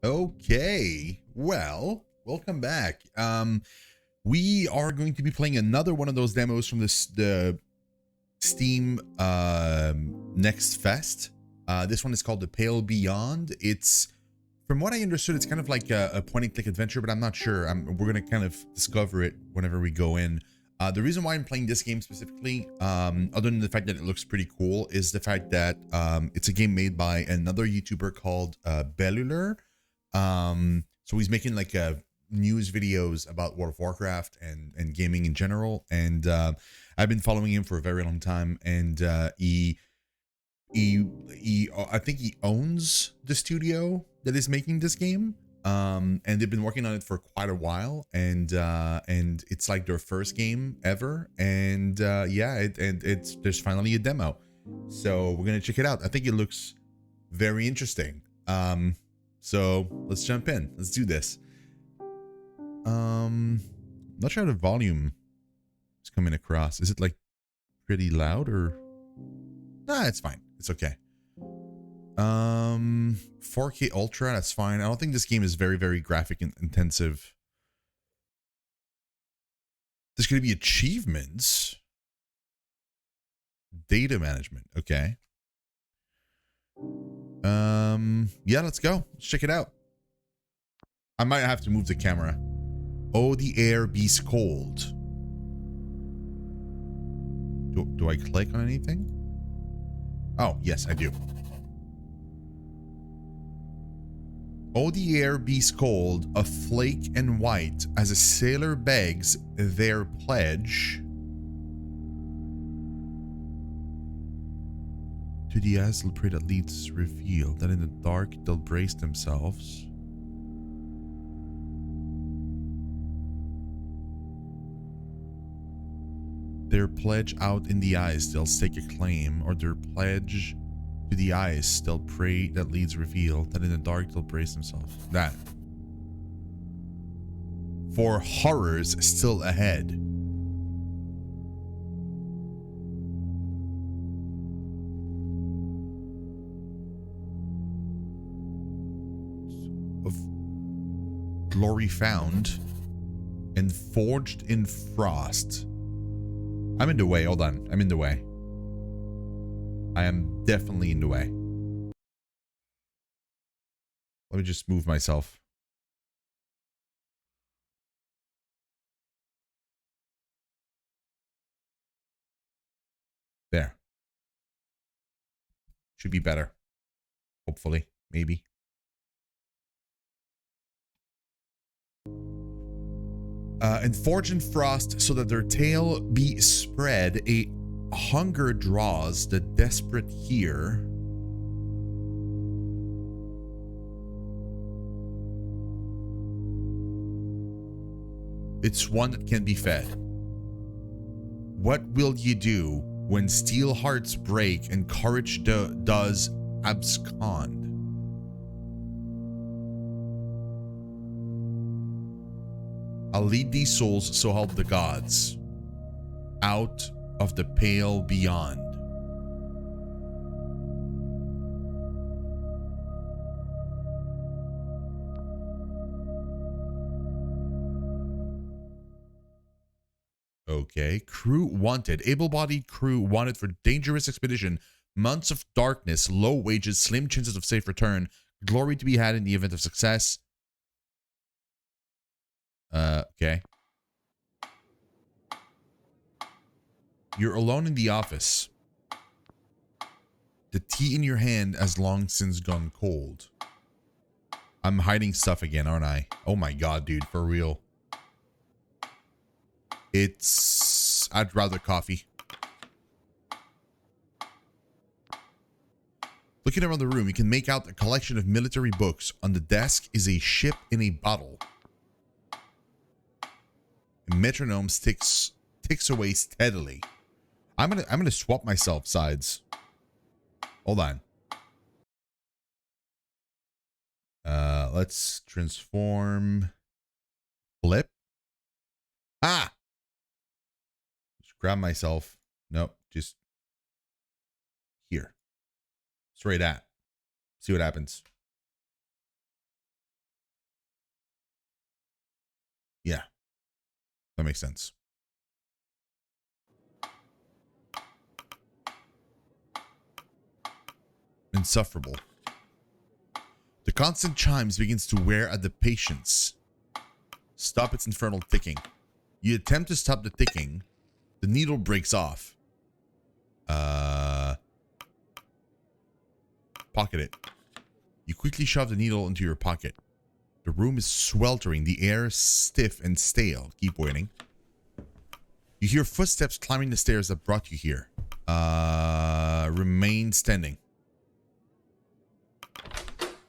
Okay, well, welcome back. We are going to be playing another one of those demos from the Steam Next Fest. This one is called The Pale Beyond. It's, from what I understood, it's kind of like a point-and-click adventure, but I'm not sure. We're gonna kind of discover it whenever we go in. The reason why I'm playing this game specifically, other than the fact that it looks pretty cool, is the fact that it's a game made by another YouTuber called Bellular. So he's making like news videos about World of Warcraft and gaming in general, and I've been following him for a very long time, and he I think he owns the studio that is making this game, and they've been working on it for quite a while, and it's like their first game ever, and yeah, there's finally a demo, so we're gonna check it out. I think it looks very interesting. So let's jump in. Let's do this. Not sure how the volume is coming across. Is it like pretty loud or? Nah, it's fine. It's okay. 4K Ultra, that's fine. I don't think this game is very, very graphic intensive. There's going to be achievements. Data management. Okay. Yeah, let's go. Let's check it out. I might have to move the camera. Oh, the air be's cold. Do I click on anything? Oh, yes, I do. Oh, the air be's cold, a flake and white, as a sailor begs their pledge. To the azle prey that leads reveal that in the dark they'll brace themselves. Their pledge out in the ice they'll stake a claim, or their pledge to the ice they'll pray that leads reveal that in the dark they'll brace themselves. That. For horrors still ahead. Of glory found and forged in frost. I'm in the way. Hold on. I'm in the way. I am definitely in the way. Let me just move myself. There. Should be better. Hopefully. Maybe. And forge in frost so that their tail be spread. A hunger draws the desperate here. It's one that can be fed. What will ye do when steel hearts break and courage does abscond? I'll lead these souls, so help the gods, out of the pale beyond. Okay, crew wanted. Able-bodied crew wanted for dangerous expedition. Months of darkness, low wages, slim chances of safe return. Glory to be had in the event of success. Okay. You're alone in the office. The tea in your hand has long since gone cold. I'm hiding stuff again, aren't I? Oh my god, dude, for real. I'd rather coffee. Looking around the room, you can make out a collection of military books. On the desk is a ship in a bottle. A metronome ticks away steadily. I'm gonna swap myself sides. Hold on. Let's transform. Flip. Ah! Just grab myself. Nope, just here. Straight at. See what happens. Yeah, that makes sense. Insufferable. The constant chimes begins to wear at the patience. Stop its infernal ticking. You attempt to stop the ticking. The needle breaks off. Pocket it. You quickly shove the needle into your pocket. The room is sweltering. The air is stiff and stale. Keep waiting. You hear footsteps climbing the stairs that brought you here. Remain standing.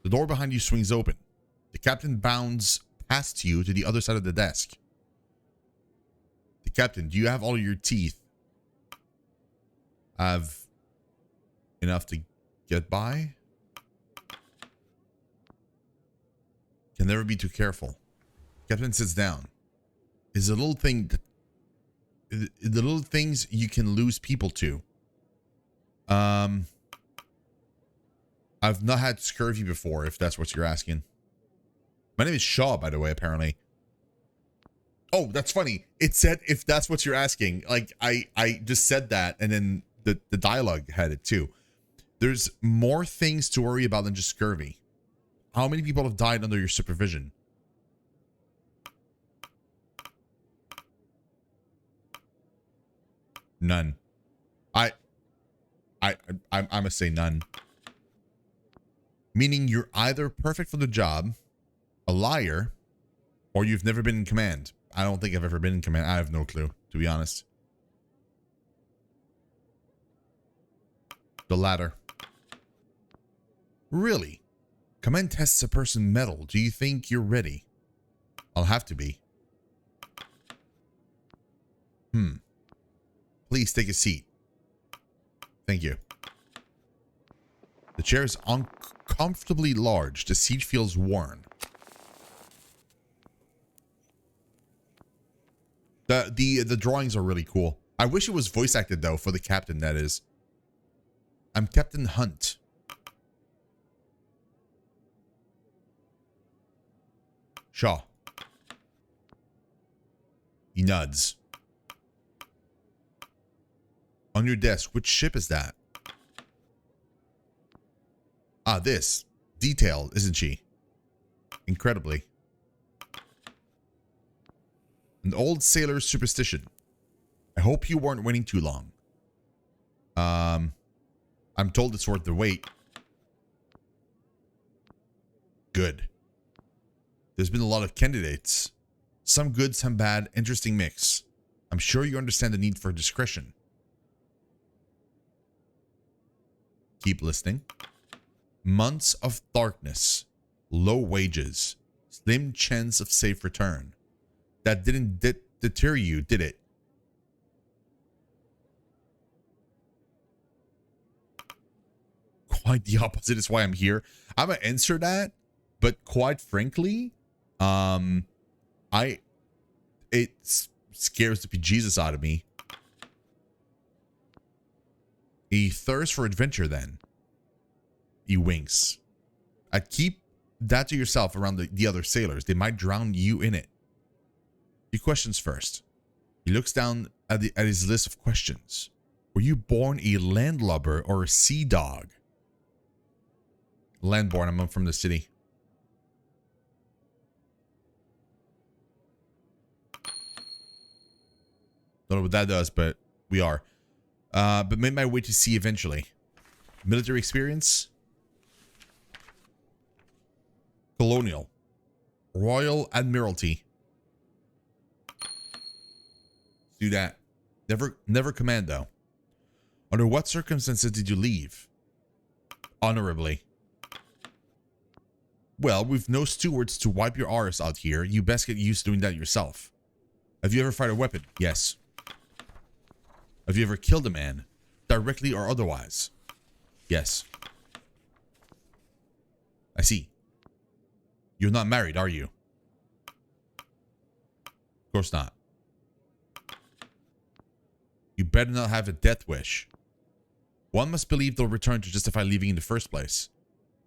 The door behind you swings open. The captain bounds past you to the other side of the desk. The captain, do you have all your teeth? Have enough to get by? Can never be too careful. Captain sits down. Is a little thing that the little things you can lose people to. I've not had scurvy before, if that's what you're asking. My name is Shaw, by the way, apparently. Oh, that's funny. It said, if that's what you're asking. Like, I just said that, and then the dialogue had it too. There's more things to worry about than just scurvy. How many people have died under your supervision? None. I'm gonna say none. Meaning you're either perfect for the job, a liar, or you've never been in command. I don't think I've ever been in command. I have no clue, to be honest. The latter. Really? Command tests a person mettle. Do you think you're ready? I'll have to be. Please take a seat. Thank you. The chair is uncomfortably large. The seat feels worn. The drawings are really cool. I wish it was voice acted though, for the captain, that is. I'm Captain Hunt. Shaw. He nods. On your desk, which ship is that? Ah, this. Detailed, isn't she? Incredibly. An old sailor's superstition. I hope you weren't waiting too long. I'm told it's worth the wait. Good. There's been a lot of candidates. Some good, some bad, interesting mix. I'm sure you understand the need for discretion. Keep listening. Months of darkness. Low wages. Slim chance of safe return. That didn't deter you, did it? Quite the opposite is why I'm here. I'm gonna answer that, but quite frankly, it scares the bejesus out of me. A thirst for adventure, then. He winks. I'd keep that to yourself around the other sailors. They might drown you in it. Few questions first. He looks down at his list of questions. Were you born a landlubber or a sea dog? Landborn. I'm from the city. Don't know what that does, but we are. But made my way to sea eventually. Military experience? Colonial. Royal Admiralty. Do that. Never commando. Under what circumstances did you leave? Honorably. Well, we've no stewards to wipe your arse out here. You best get used to doing that yourself. Have you ever fired a weapon? Yes. Have you ever killed a man? Directly or otherwise? Yes. I see. You're not married, are you? Of course not. You better not have a death wish. One must believe they'll return to justify leaving in the first place.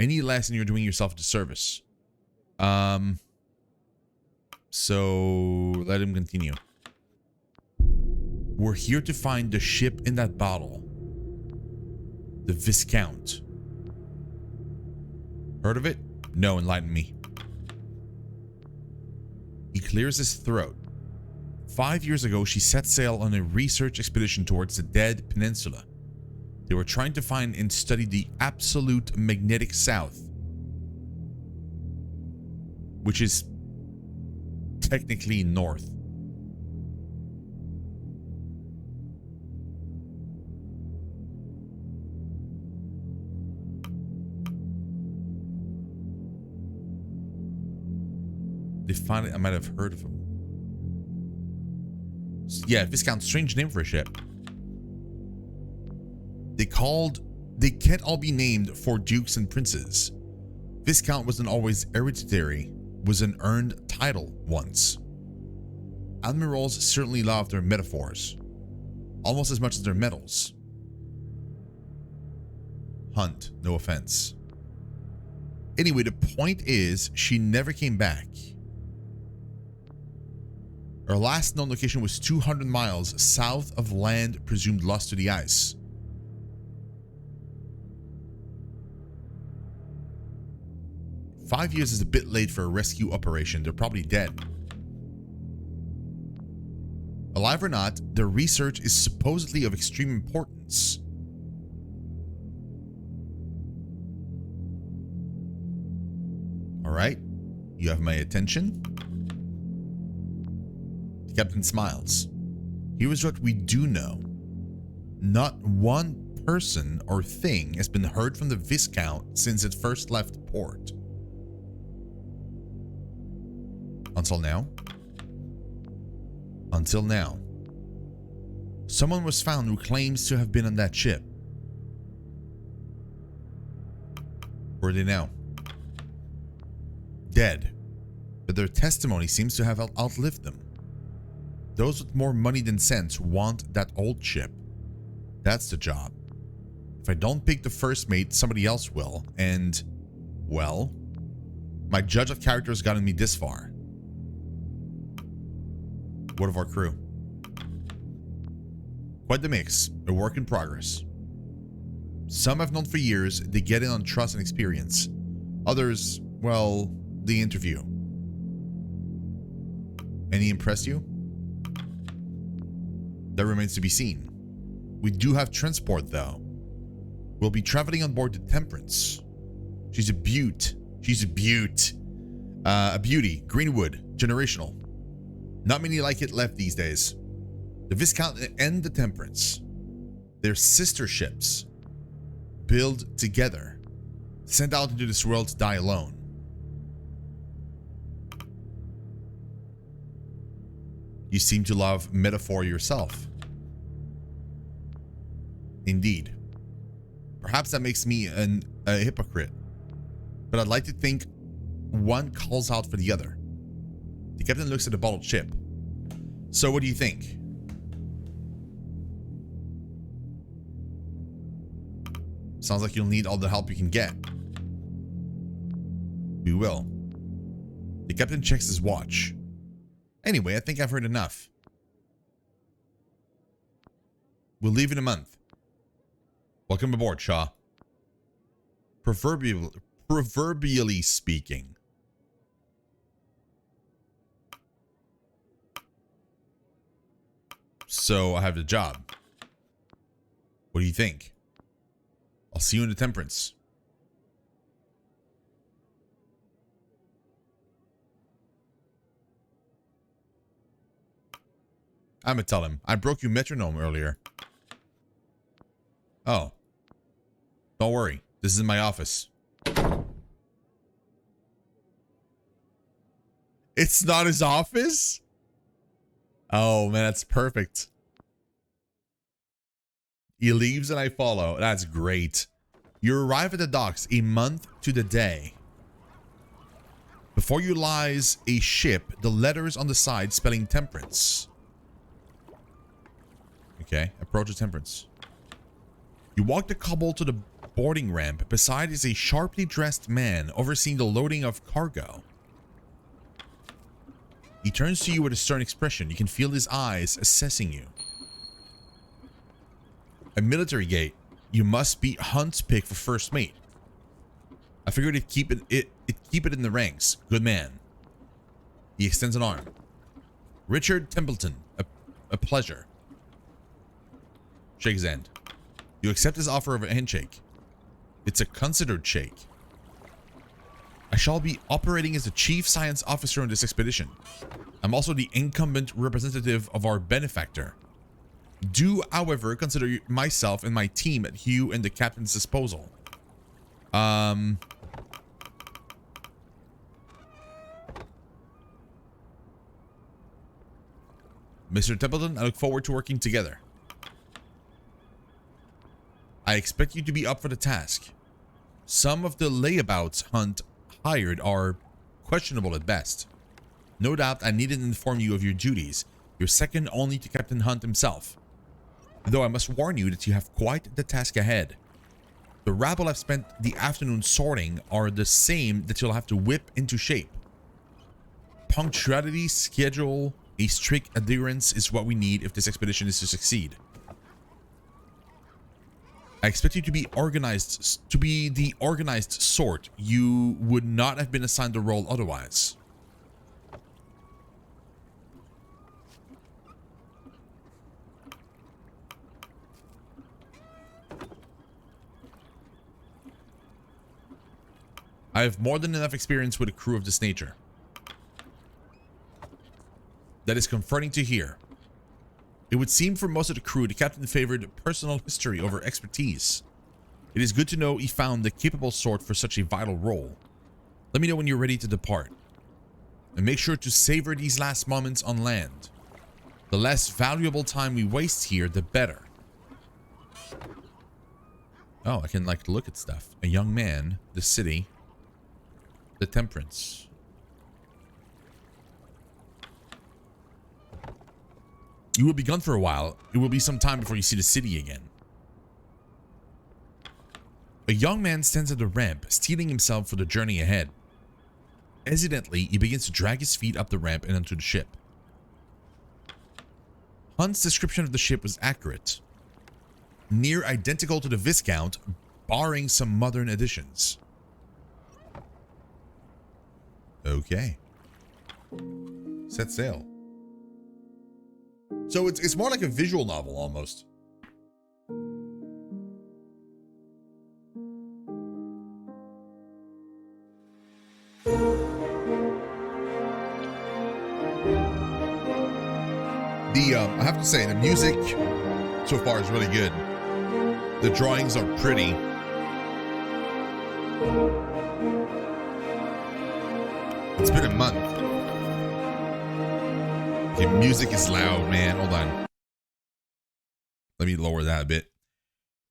Any less and you're doing yourself a disservice. So let him continue. We're here to find the ship in that bottle. The Viscount. Heard of it? No, enlighten me. He clears his throat. 5 years ago, she set sail on a research expedition towards the Dead Peninsula. They were trying to find and study the absolute magnetic south, which is technically north. They found it. I might have heard of him. Yeah, Viscount, strange name for a ship. They can't all be named for dukes and princes. Viscount wasn't always hereditary, was an earned title once. Admirals certainly love their metaphors, almost as much as their medals. Hunt, no offense. Anyway, the point is, she never came back. Her last known location was 200 miles south of land presumed lost to the ice. "5 years is a bit late for a rescue operation. They're probably dead. Alive or not, their research is supposedly of extreme importance. All right, you have my attention." The captain smiles. "Here is what we do know. Not one person or thing has been heard from the Viscount since it first left port. Until now? Until now. Someone was found who claims to have been on that ship. Where are they now? Dead. But their testimony seems to have outlived them. Those with more money than sense want that old ship. That's the job. If I don't pick the first mate, somebody else will. And, well, my judge of character has gotten me this far. What of our crew? Quite the mix, a work in progress. Some I've known for years, they get in on trust and experience. Others, well, they interview. Any impressed you? That remains to be seen. We do have transport though. We'll be traveling on board the Temperance. She's a beaut. She's a beaut. A beauty. Greenwood. Generational. Not many like it left these days. The Viscount and the Temperance. They're sister ships. Build together. Sent out into this world to die alone. You seem to love metaphor yourself. Indeed. Perhaps that makes me a hypocrite. But I'd like to think one calls out for the other. The captain looks at the bottled ship. So what do you think? Sounds like you'll need all the help you can get. We will. The captain checks his watch. Anyway, I think I've heard enough. We'll leave in a month. Welcome aboard, Shaw. Proverbially speaking. So I have the job. What do you think? I'll see you in the Temperance. I'm gonna tell him. I broke your metronome earlier. Oh. Don't worry. This is in my office. It's not his office? Oh, man, that's perfect. He leaves and I follow. That's great. You arrive at the docks a month to the day. Before you lies a ship, the letters on the side spelling Temperance. Okay, approach the Temperance. You walk the cobble to the boarding ramp. Beside is a sharply dressed man overseeing the loading of cargo. He turns to you with a stern expression. You can feel his eyes assessing you. A military gate. You must be Hunt's pick for first mate. I figured it'd keep it in the ranks. Good man. He extends an arm. Richard Templeton. A pleasure. Shake his hand. You accept his offer of a handshake. It's a considered shake. I shall be operating as the chief science officer on this expedition. I'm also the incumbent representative of our benefactor. Do, however, consider myself and my team at you and the captain's disposal. Mr. Templeton, I look forward to working together. I expect you to be up for the task. Some of the layabouts Hunt hired are questionable at best. No doubt I needn't inform you of your duties. You're second only to Captain Hunt himself. Though I must warn you that you have quite the task ahead. The rabble I've spent the afternoon sorting are the same that you'll have to whip into shape. Punctuality, schedule, a strict adherence is what we need if this expedition is to succeed. I expect you to be organized, to be the organized sort. You would not have been assigned the role otherwise. I have more than enough experience with a crew of this nature. That is comforting to hear. It would seem for most of the crew, the captain favored personal history over expertise. It is good to know he found the capable sort for such a vital role. Let me know when you're ready to depart. And make sure to savor these last moments on land. The less valuable time we waste here, the better. Oh, I can like look at stuff. A young man, the city, the Temperance. You will be gone for a while. It will be some time before you see the city again. A young man stands at the ramp, steeling himself for the journey ahead. Hesitantly, he begins to drag his feet up the ramp and onto the ship. Hunt's description of the ship was accurate. Near identical to the Viscount, barring some modern additions. Okay. Set sail. So it's more like a visual novel almost. I have to say, the music so far is really good. The drawings are pretty. It's been a month. Okay, music is loud, man. Hold on. Let me lower that a bit.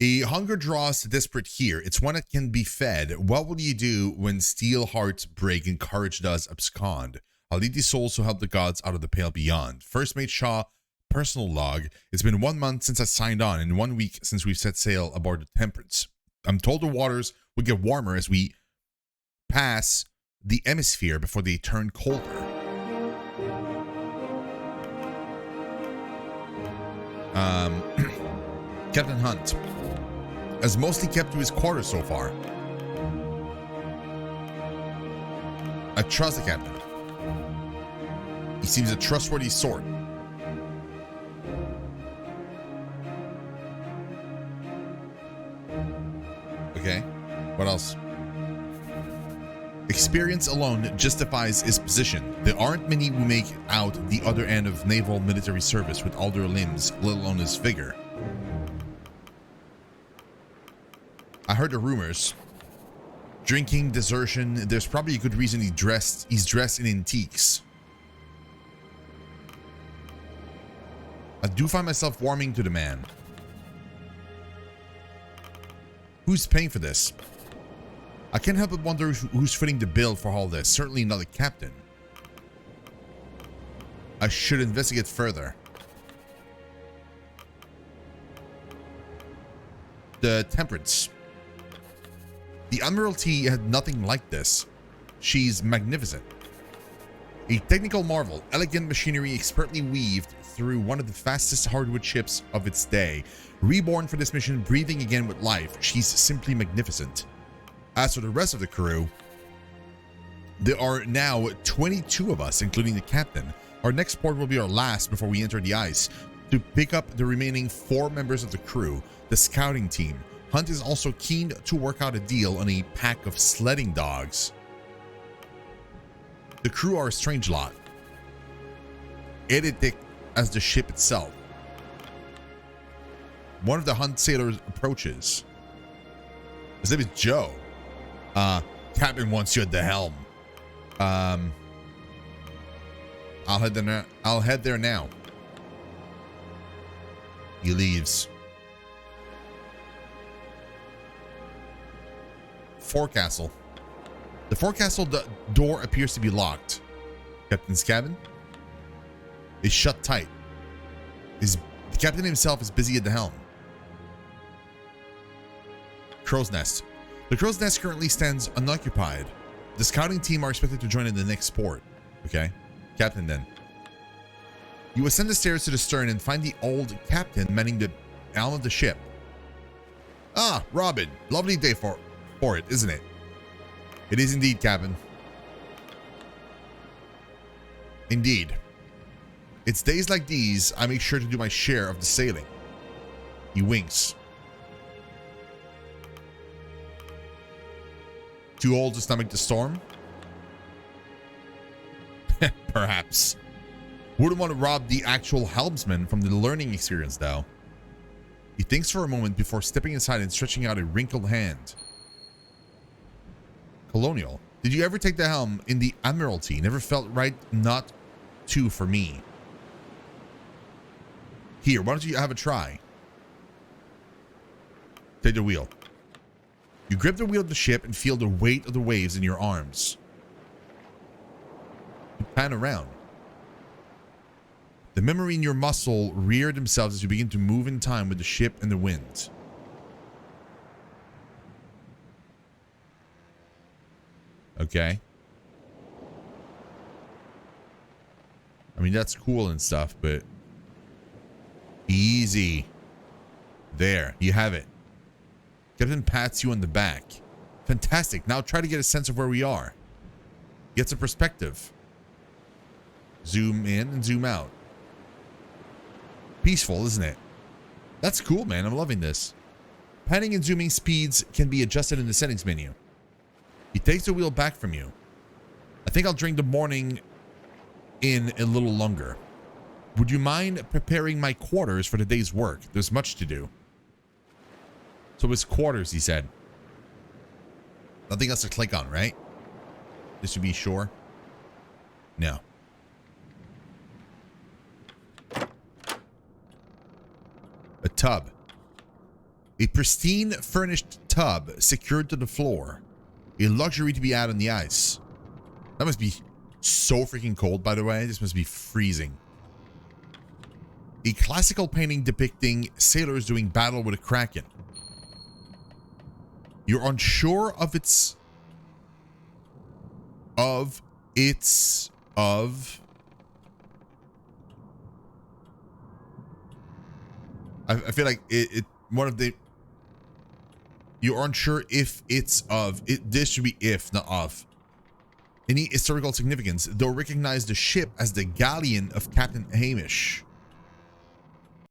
A hunger draws the desperate here. It's one that can be fed. What will you do when steel hearts break and courage does abscond? I'll lead these souls to help the gods out of the pale beyond. First Mate Shaw, personal log. It's been 1 month since I signed on and 1 week since we've set sail aboard the Temperance. I'm told the waters will get warmer as we pass the hemisphere before they turn colder. Captain Hunt has mostly kept to his quarters so far. I trust the captain. He seems a trustworthy sort. Okay, what else? Experience alone justifies his position. There aren't many who make out the other end of naval military service with all their limbs, let alone his vigor. I heard the rumors. Drinking, desertion. There's probably a good reason he's dressed in antiques. I do find myself warming to the man. Who's paying for this? I can't help but wonder who's footing the bill for all this. Certainly not the captain. I should investigate further. The Temperance. The Admiralty had nothing like this. She's magnificent. A technical marvel, elegant machinery expertly weaved through one of the fastest hardwood ships of its day. Reborn for this mission, breathing again with life, she's simply magnificent. As for the rest of the crew, there are now 22 of us, including the captain. Our next port will be our last before we enter the ice, to pick up the remaining 4 members of the crew, the scouting team. Hunt is also keen to work out a deal on a pack of sledding dogs. The crew are a strange lot. Idiotic as the ship itself. One of the Hunt sailors approaches. His name is Joe. Captain wants you at the helm. I'll head there now. He leaves. Forecastle. The forecastle door appears to be locked. Captain's cabin is shut tight. The captain himself is busy at the helm. Crow's Nest. The Crow's Nest currently stands unoccupied. The scouting team are expected to join in the next port. Okay. Captain then. You ascend the stairs to the stern and find the old captain manning the helm of the ship. Ah, Robin. Lovely day for it, isn't it? It is indeed, Captain. Indeed. It's days like these I make sure to do my share of the sailing. He winks. Too old to stomach the storm? Perhaps. Wouldn't want to rob the actual helmsman from the learning experience, though. He thinks for a moment before stepping inside and stretching out a wrinkled hand. Colonial. Did you ever take the helm in the Admiralty? Never felt right not to for me. Here, why don't you have a try? Take the wheel. You grip the wheel of the ship and feel the weight of the waves in your arms. You pan around. The memory in your muscle rear themselves as you begin to move in time with the ship and the wind. Okay. I mean, that's cool and stuff, but easy. There, you have it. Captain pats you on the back. Fantastic. Now try to get a sense of where we are. Get some perspective. Zoom in and zoom out. Peaceful, isn't it? That's cool, man. I'm loving this. Panning and zooming speeds can be adjusted in the settings menu. He takes the wheel back from you. I think I'll drink the morning in a little longer. Would you mind preparing my quarters for the day's work? There's much to do. So his quarters, he said. Nothing else to click on, right? Just to be sure. No. A tub. A pristine furnished tub secured to the floor. A luxury to be out on the ice. That must be so freaking cold, by the way. This must be freezing. A classical painting depicting sailors doing battle with a kraken. You're unsure of its... I feel like one of the... You aren't sure if it's of. This should be if, not of. Any historical significance, though recognize the ship as the galleon of Captain Hamish.